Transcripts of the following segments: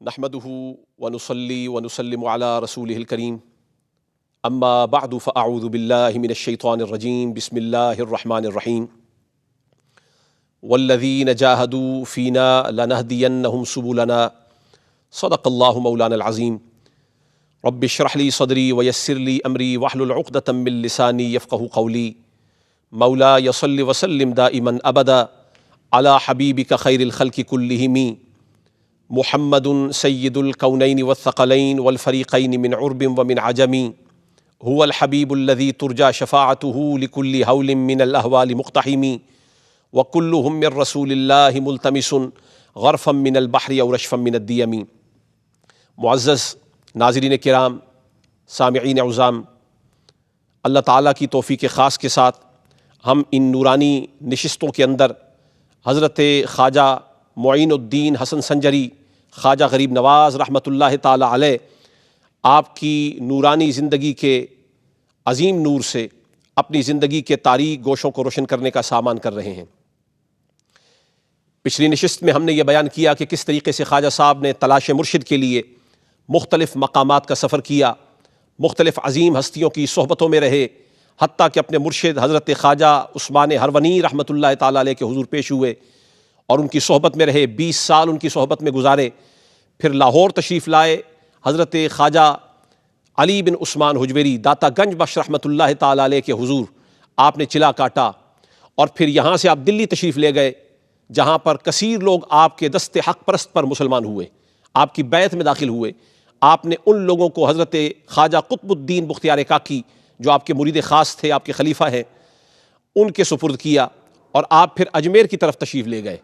نحمده ونصلي ونسلم على رسوله الكريم اما بعد فاعوذ بالله من الشيطان الرجيم بسم الله الرحمن الرحيم والذين جاهدوا فينا لنهدينهم سبلنا صدق الله مولانا العظيم رب اشرح لي صدري ويسر لي امري واحلل عقدة من لساني يفقهوا قولي مولاي صل وسلم دائما ابدا على حبيبك خير الخلق كلهم محمد سید الکونین والثقلین والفریقین من عرب ومن عجم هو الحبیب الذی ترجى شفاعته لكل هول من الاهوال مقتحم وكلهم من رسول اللہ ملتمس غرفا من البحر او رشفا من الدیم۔ معزز ناظرین کرام، سامعین عظام، اللہ تعالیٰ کی توفیق خاص کے ساتھ ہم ان نورانی نشستوں کے اندر حضرت خواجہ معین الدین حسن سنجری خواجہ غریب نواز رحمۃ اللہ تعالی علیہ آپ کی نورانی زندگی کے عظیم نور سے اپنی زندگی کے تاریک گوشوں کو روشن کرنے کا سامان کر رہے ہیں۔ پچھلی نشست میں ہم نے یہ بیان کیا کہ کس طریقے سے خواجہ صاحب نے تلاش مرشد کے لیے مختلف مقامات کا سفر کیا، مختلف عظیم ہستیوں کی صحبتوں میں رہے، حتیٰ کہ اپنے مرشد حضرت خواجہ عثمان ہرونی رحمۃ اللہ تعالی علیہ کے حضور پیش ہوئے اور ان کی صحبت میں رہے، 20 سال ان کی صحبت میں گزارے۔ پھر لاہور تشریف لائے، حضرت خواجہ علی بن عثمان حجویری داتا گنج بخش رحمۃ اللہ تعالی علیہ کے حضور آپ نے چلا کاٹا، اور پھر یہاں سے آپ دلی تشریف لے گئے، جہاں پر کثیر لوگ آپ کے دست حق پرست پر مسلمان ہوئے، آپ کی بیعت میں داخل ہوئے۔ آپ نے ان لوگوں کو حضرت خواجہ قطب الدین بختیار کاکی جو آپ کے مرید خاص تھے، آپ کے خلیفہ ہیں، ان کے سپرد کیا، اور آپ پھر اجمیر کی طرف تشریف لے گئے۔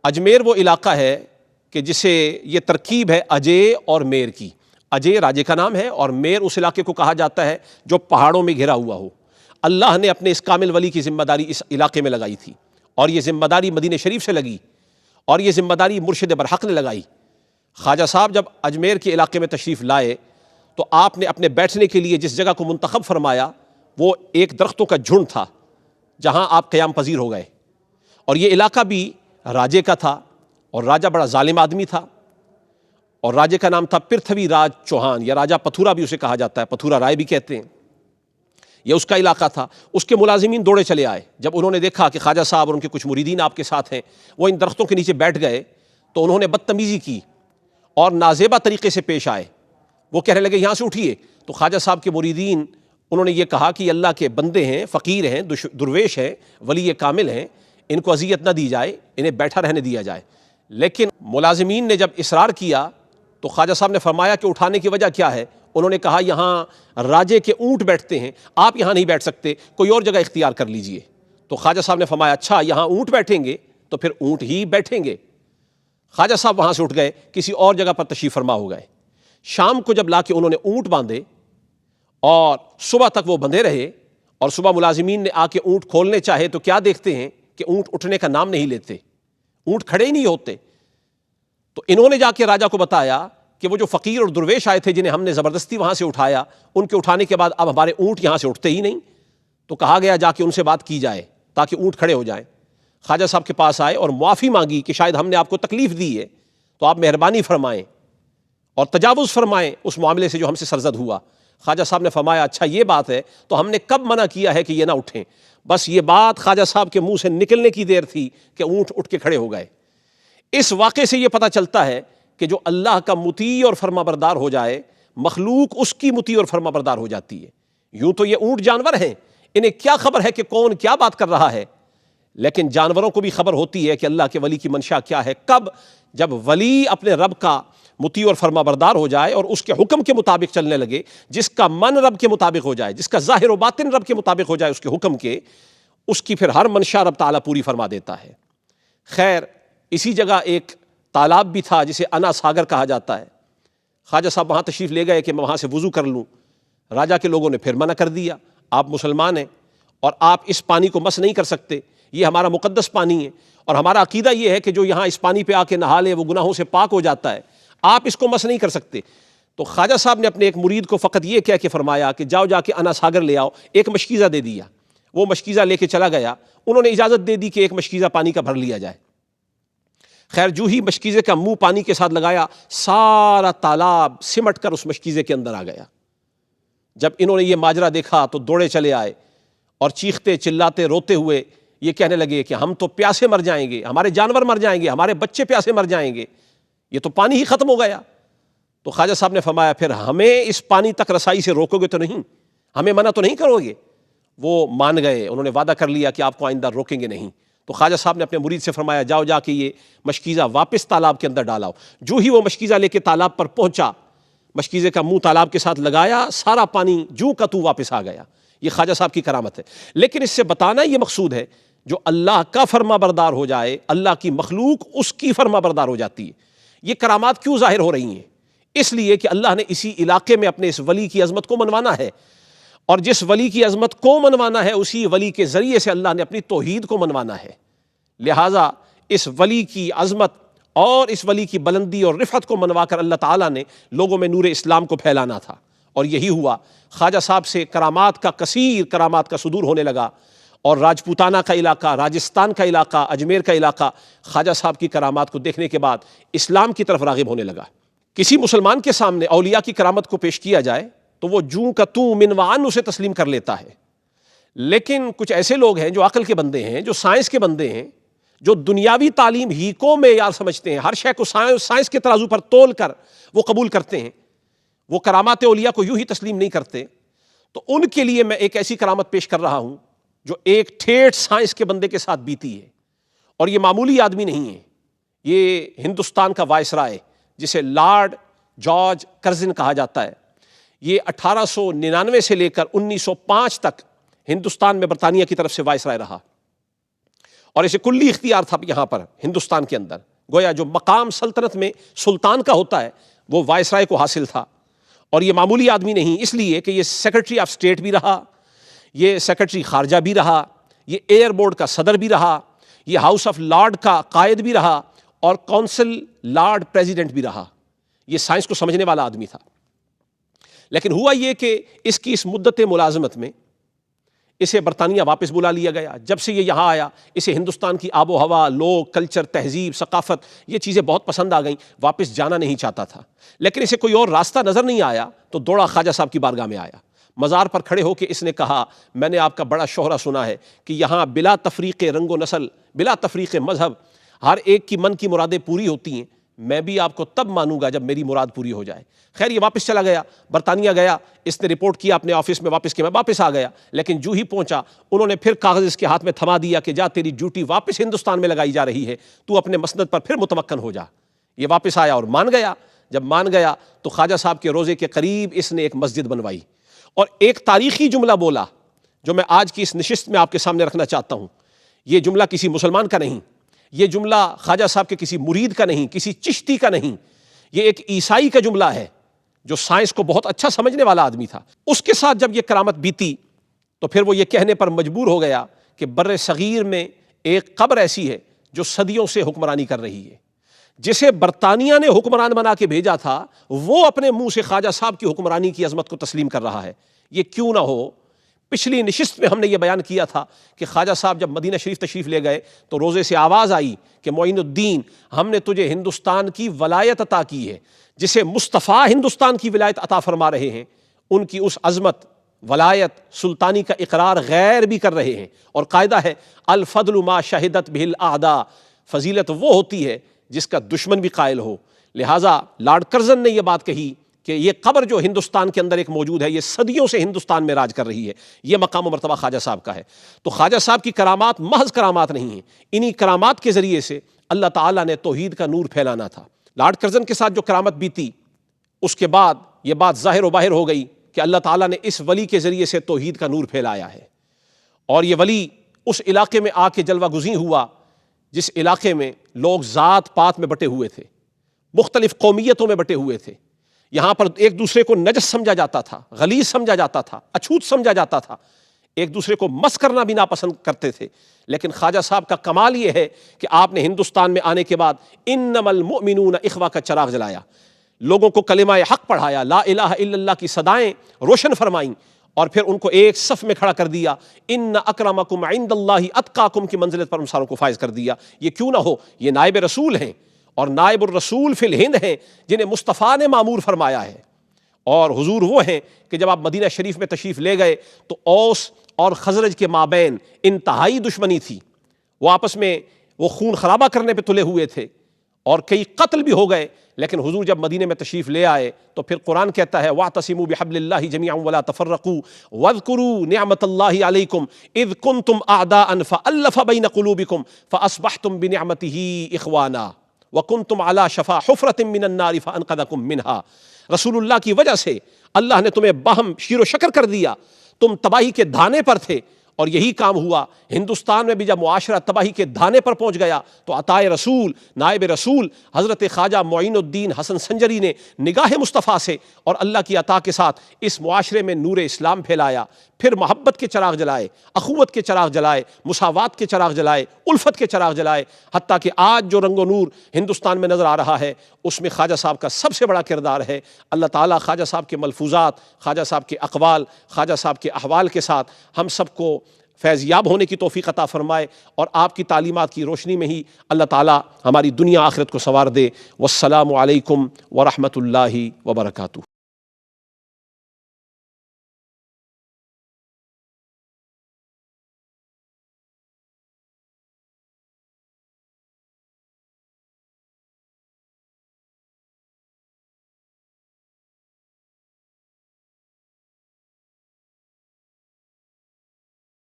اجمیر وہ علاقہ ہے کہ جسے یہ ترکیب ہے اجے اور میر کی۔ اجے راجے کا نام ہے اور میر اس علاقے کو کہا جاتا ہے جو پہاڑوں میں گھرا ہوا ہو۔ اللہ نے اپنے اس کامل ولی کی ذمہ داری اس علاقے میں لگائی تھی، اور یہ ذمہ داری مدینہ شریف سے لگی، اور یہ ذمہ داری مرشد برحق نے لگائی۔ خواجہ صاحب جب اجمیر کے علاقے میں تشریف لائے تو آپ نے اپنے بیٹھنے کے لیے جس جگہ کو منتخب فرمایا وہ ایک درختوں کا جھنڈ تھا، جہاں آپ قیام پذیر ہو گئے۔ اور یہ علاقہ بھی راجے کا تھا، اور راجہ بڑا ظالم آدمی تھا، اور راجے کا نام تھا پرتھوی راج چوہان، یا راجہ پتھورا بھی اسے کہا جاتا ہے، پتھورا رائے بھی کہتے ہیں۔ یہ اس کا علاقہ تھا۔ اس کے ملازمین دوڑے چلے آئے، جب انہوں نے دیکھا کہ خواجہ صاحب اور ان کے کچھ مریدین آپ کے ساتھ ہیں، وہ ان درختوں کے نیچے بیٹھ گئے تو انہوں نے بدتمیزی کی اور نازیبا طریقے سے پیش آئے۔ وہ کہنے لگے یہاں سے اٹھیے، تو خواجہ صاحب کے مریدین انہوں نے یہ کہا کہ یہ اللہ کے بندے ہیں، فقیر ہیں، درویش ہیں، ولی کامل ہیں، ان کو اذیت نہ دی جائے، انہیں بیٹھا رہنے دیا جائے۔ لیکن ملازمین نے جب اصرار کیا تو خواجہ صاحب نے فرمایا کہ اٹھانے کی وجہ کیا ہے؟ انہوں نے کہا یہاں راجے کے اونٹ بیٹھتے ہیں، آپ یہاں نہیں بیٹھ سکتے، کوئی اور جگہ اختیار کر لیجئے۔ تو خواجہ صاحب نے فرمایا اچھا یہاں اونٹ بیٹھیں گے تو پھر اونٹ ہی بیٹھیں گے۔ خواجہ صاحب وہاں سے اٹھ گئے، کسی اور جگہ پر تشریف فرما ہو گئے۔ شام کو جب لا کے انہوں نے اونٹ باندھے اور صبح تک وہ بندھے رہے، اور صبح ملازمین نے آ کے اونٹ کھولنے چاہے تو کیا دیکھتے ہیں کہ اونٹ اٹھنے کا نام نہیں لیتے، اونٹ کھڑے ہی نہیں ہوتے۔ تو انہوں نے جا کے راجہ کو بتایا کہ وہ جو فقیر اور درویش آئے تھے جنہیں ہم نے زبردستی وہاں سے اٹھایا، ان کے اٹھانے کے بعد اب ہمارے اونٹ یہاں سے اٹھتے ہی نہیں۔ تو کہا گیا جا کے ان سے بات کی جائے تاکہ اونٹ کھڑے ہو جائیں۔ خواجہ صاحب کے پاس آئے اور معافی مانگی کہ شاید ہم نے آپ کو تکلیف دی ہے، تو آپ مہربانی فرمائیں اور تجاوز فرمائیں اس معاملے سے جو ہم سے سرزد ہوا۔ خواجہ صاحب نے فرمایا اچھا یہ بات ہے، تو ہم نے کب منع کیا ہے کہ یہ نہ اٹھیں؟ بس یہ بات خواجہ صاحب کے منہ سے نکلنے کی دیر تھی کہ اونٹ اٹھ کے کھڑے ہو گئے۔ اس واقعے سے یہ پتہ چلتا ہے کہ جو اللہ کا مطیع اور فرما بردار ہو جائے، مخلوق اس کی مطیع اور فرما بردار ہو جاتی ہے۔ یوں تو یہ اونٹ جانور ہیں، انہیں کیا خبر ہے کہ کون کیا بات کر رہا ہے، لیکن جانوروں کو بھی خبر ہوتی ہے کہ اللہ کے ولی کی منشا کیا ہے۔ کب؟ جب ولی اپنے رب کا مطیع اور فرما بردار ہو جائے اور اس کے حکم کے مطابق چلنے لگے، جس کا من رب کے مطابق ہو جائے، جس کا ظاہر و باطن رب کے مطابق ہو جائے اس کے حکم کے، اس کی پھر ہر منشا رب تعالیٰ پوری فرما دیتا ہے۔ خیر، اسی جگہ ایک تالاب بھی تھا جسے انا ساگر کہا جاتا ہے۔ خواجہ صاحب وہاں تشریف لے گئے کہ میں وہاں سے وضو کر لوں۔ راجہ کے لوگوں نے پھر منع کر دیا، آپ مسلمان ہیں اور آپ اس پانی کو مس نہیں کر سکتے، یہ ہمارا مقدس پانی ہے، اور ہمارا عقیدہ یہ ہے کہ جو یہاں اس پانی پہ آ کے نہا لے وہ گناہوں سے پاک ہو جاتا ہے، آپ اس کو مس نہیں کر سکتے۔ تو خواجہ صاحب نے اپنے ایک مرید کو فقط یہ کہہ کے فرمایا کہ جاؤ جا کے انا ساگر لے آؤ، ایک مشکیزہ دے دیا۔ وہ مشکیزہ لے کے چلا گیا، انہوں نے اجازت دے دی کہ ایک مشکیزہ پانی کا بھر لیا جائے۔ خیر جو ہی مشکیزے کا منہ پانی کے ساتھ لگایا، سارا تالاب سمٹ کر اس مشکیزے کے اندر آ گیا۔ جب انہوں نے یہ ماجرا دیکھا تو دوڑے چلے آئے اور چیختے چلاتے روتے ہوئے یہ کہنے لگے کہ ہم تو پیاسے مر جائیں گے، ہمارے جانور مر جائیں گے، ہمارے بچے پیاسے مر جائیں گے، یہ تو پانی ہی ختم ہو گیا۔ تو خواجہ صاحب نے فرمایا پھر ہمیں اس پانی تک رسائی سے روکو گے تو نہیں، ہمیں منع تو نہیں کرو گے؟ وہ مان گئے، انہوں نے وعدہ کر لیا کہ آپ کو آئندہ روکیں گے نہیں۔ تو خواجہ صاحب نے اپنے مرید سے فرمایا جاؤ جا کے یہ مشکیزہ واپس تالاب کے اندر ڈالاؤ۔ جو ہی وہ مشکیزہ لے کے تالاب پر پہنچا، مشکیزے کا منہ تالاب کے ساتھ لگایا، سارا پانی جو کا تو واپس آ گیا۔ یہ خواجہ صاحب کی کرامت ہے۔ لیکن اس سے بتانا یہ مقصود ہے جو اللہ کا فرما بردار ہو جائے، اللہ کی مخلوق اس کی فرما بردار ہو جاتی ہے۔ یہ کرامات کیوں ظاہر ہو رہی ہیں؟ اس لیے کہ اللہ نے اسی علاقے میں اپنے اس ولی کی عظمت کو منوانا ہے، اور جس ولی کی عظمت کو منوانا ہے اسی ولی کے ذریعے سے اللہ نے اپنی توحید کو منوانا ہے۔ لہٰذا اس ولی کی عظمت اور اس ولی کی بلندی اور رفعت کو منوا کر اللہ تعالیٰ نے لوگوں میں نور اسلام کو پھیلانا تھا، اور یہی ہوا۔ خواجہ صاحب سے کرامات کا کثیر کرامات کا صدور ہونے لگا، اور راجپوتانہ کا علاقہ، راجستھان کا علاقہ، اجمیر کا علاقہ خواجہ صاحب کی کرامات کو دیکھنے کے بعد اسلام کی طرف راغب ہونے لگا۔ کسی مسلمان کے سامنے اولیاء کی کرامت کو پیش کیا جائے تو وہ جوں کا توں من وعن اسے تسلیم کر لیتا ہے، لیکن کچھ ایسے لوگ ہیں جو عقل کے بندے ہیں، جو سائنس کے بندے ہیں، جو دنیاوی تعلیم ہی کو معیار سمجھتے ہیں، ہر شے کو سائنس کے ترازو پر تول کر وہ قبول کرتے ہیں، وہ کرامات اولیاء کو یوں ہی تسلیم نہیں کرتے۔ تو ان کے لیے میں ایک ایسی کرامت پیش کر رہا ہوں جو ایک ٹھیٹھ سائنس کے بندے کے ساتھ بیتی ہے، اور یہ معمولی آدمی نہیں ہے، یہ ہندوستان کا وائسرائے جسے لارڈ جارج کرزن کہا جاتا ہے، یہ 1899 سے لے کر 1905 تک ہندوستان میں برطانیہ کی طرف سے وائسرائے رہا، اور اسے کلی اختیار تھا یہاں پر ہندوستان کے اندر، گویا جو مقام سلطنت میں سلطان کا ہوتا ہے وہ وائسرائے کو حاصل تھا۔ اور یہ معمولی آدمی نہیں، اس لیے کہ یہ سیکرٹری آف اسٹیٹ بھی رہا، یہ سیکرٹری خارجہ بھی رہا، یہ ایئر بورڈ کا صدر بھی رہا، یہ ہاؤس آف لارڈ کا قائد بھی رہا، اور کونسل لارڈ پریزیڈنٹ بھی رہا۔ یہ سائنس کو سمجھنے والا آدمی تھا۔ لیکن ہوا یہ کہ اس کی اس مدت ملازمت میں اسے برطانیہ واپس بلا لیا گیا۔ جب سے یہ یہاں آیا اسے ہندوستان کی آب و ہوا، لوگ، کلچر، تہذیب، ثقافت، یہ چیزیں بہت پسند آ گئیں، واپس جانا نہیں چاہتا تھا۔ لیکن اسے کوئی اور راستہ نظر نہیں آیا تو دوڑا خواجہ صاحب کی بارگاہ میں آیا۔ مزار پر کھڑے ہو کے اس نے کہا میں نے آپ کا بڑا شہرہ سنا ہے کہ یہاں بلا تفریق رنگ و نسل، بلا تفریق مذہب، ہر ایک کی من کی مرادیں پوری ہوتی ہیں، میں بھی آپ کو تب مانوں گا جب میری مراد پوری ہو جائے۔ خیر یہ واپس چلا گیا، برطانیہ گیا، اس نے رپورٹ کیا اپنے آفس میں واپس کہ میں واپس آ گیا، لیکن جو ہی پہنچا انہوں نے پھر کاغذ اس کے ہاتھ میں تھما دیا کہ جا تیری ڈیوٹی واپس ہندوستان میں لگائی جا رہی ہے، تو اپنے مسند پر پھر متمکن ہو جا۔ یہ واپس آیا اور مان گیا۔ جب مان گیا تو خواجہ صاحب کے روزے کے قریب اس نے ایک مسجد بنوائی، اور ایک تاریخی جملہ بولا جو میں آج کی اس نشست میں آپ کے سامنے رکھنا چاہتا ہوں۔ یہ جملہ کسی مسلمان کا نہیں، یہ جملہ خواجہ صاحب کے کسی مرید کا نہیں، کسی چشتی کا نہیں، یہ ایک عیسائی کا جملہ ہے جو سائنس کو بہت اچھا سمجھنے والا آدمی تھا۔ اس کے ساتھ جب یہ کرامت بیتی تو پھر وہ یہ کہنے پر مجبور ہو گیا کہ بر صغیر میں ایک قبر ایسی ہے جو صدیوں سے حکمرانی کر رہی ہے، جسے برطانیہ نے حکمران بنا کے بھیجا تھا، وہ اپنے منہ سے خواجہ صاحب کی حکمرانی کی عظمت کو تسلیم کر رہا ہے۔ یہ کیوں نہ ہو؟ پچھلی نشست میں ہم نے یہ بیان کیا تھا کہ خواجہ صاحب جب مدینہ شریف تشریف لے گئے تو روزے سے آواز آئی کہ معین الدین، ہم نے تجھے ہندوستان کی ولایت عطا کی ہے، جسے مصطفیٰ ہندوستان کی ولایت عطا فرما رہے ہیں، ان کی اس عظمت، ولایت، سلطانی کا اقرار غیر بھی کر رہے ہیں۔ اور قاعدہ ہے الفضل ما شہدت بہ الاعداء، فضیلت وہ ہوتی ہے جس کا دشمن بھی قائل ہو۔ لہٰذا لارڈ کرزن نے یہ بات کہی کہ یہ قبر جو ہندوستان کے اندر ایک موجود ہے یہ صدیوں سے ہندوستان میں راج کر رہی ہے، یہ مقام و مرتبہ خواجہ صاحب کا ہے۔ تو خواجہ صاحب کی کرامات محض کرامات نہیں ہیں، انہی کرامات کے ذریعے سے اللہ تعالیٰ نے توحید کا نور پھیلانا تھا۔ لارڈ کرزن کے ساتھ جو کرامت بیتی، اس کے بعد یہ بات ظاہر و باہر ہو گئی کہ اللہ تعالیٰ نے اس ولی کے ذریعے سے توحید کا نور پھیلایا ہے، اور یہ ولی اس علاقے میں آ کے جلوہ گزیں ہوا جس علاقے میں لوگ ذات پات میں بٹے ہوئے تھے، مختلف قومیتوں میں بٹے ہوئے تھے۔ یہاں پر ایک دوسرے کو نجس سمجھا جاتا تھا، غلیظ سمجھا جاتا تھا، اچھوت سمجھا جاتا تھا، ایک دوسرے کو مس کرنا بھی ناپسند کرتے تھے۔ لیکن خواجہ صاحب کا کمال یہ ہے کہ آپ نے ہندوستان میں آنے کے بعد انما المؤمنون اخوہ کا چراغ جلایا، لوگوں کو کلمہ حق پڑھایا، لا الہ الا اللہ کی صدائیں روشن فرمائیں، اور پھر ان کو ایک صف میں کھڑا کر دیا، ان اکرمکم عند اللہ اتقاکم کی منزلت پر ان ساروں کو فائز کر دیا۔ یہ کیوں نہ ہو، یہ نائب رسول ہیں، اور نائب الرسول فی الہند ہیں جنہیں مصطفیٰ نے معمور فرمایا ہے. اور حضور وہ ہیں کہ جب آپ مدینہ شریف میں تشریف لے گئے تو اوس اور خزرج کے مابین انتہائی دشمنی تھی. وہ آپس میں وہ خون خرابہ کرنے پہ تلے ہوئے تھے اور کئی قتل بھی ہو گئے. لیکن حضور جب مدینے میں تشریف لے آئے تو پھر قرآن کہتا ہے وَاعْتَصِمُوا بِحَبْلِ اللَّهِ جَمِيعًا وَلَا تَفَرَّقُوا وَاذْكُرُوا نِعْمَةَ اللَّهِ عَلَيْكُمْ إِذْ كُنْتُمْ أَعْدَاءً فَأَلَّفَ بَيْنَ قُلُوبِكُمْ فَأَصْبَحْتُمْ بِنِعْمَتِهِ إِخْوَانًا وَكُنْتُمْ عَلَى شَفَا حُفْرَةٍ مِّنَ النَّارِ فَأَنْقَذَكُم مِّنْهَا. رسول اللہ کی وجہ سے اللہ نے تمہیں باہم شیر و شکر کر دیا. تم تباہی کے دھانے پر تھے اور یہی کام ہوا. ہندوستان میں بھی جب معاشرہ تباہی کے دھانے پر پہنچ گیا تو عطائے رسول نائب رسول حضرت خواجہ معین الدین حسن سنجری نے نگاہ مصطفیٰ سے اور اللہ کی عطا کے ساتھ اس معاشرے میں نور اسلام پھیلایا. پھر محبت کے چراغ جلائے, اخوت کے چراغ جلائے, مساوات کے چراغ جلائے, الفت کے چراغ جلائے, حتیٰ کہ آج جو رنگ و نور ہندوستان میں نظر آ رہا ہے اس میں خواجہ صاحب کا سب سے بڑا کردار ہے. اللہ تعالیٰ خواجہ صاحب کے ملفوظات, خواجہ صاحب کے اقوال, خواجہ صاحب کے احوال کے ساتھ ہم سب کو فیض یاب ہونے کی توفیق عطا فرمائے اور آپ کی تعلیمات کی روشنی میں ہی اللہ تعالیٰ ہماری دنیا آخرت کو سنوار دے. والسلام علیکم ورحمۃ اللہ وبرکاتہ.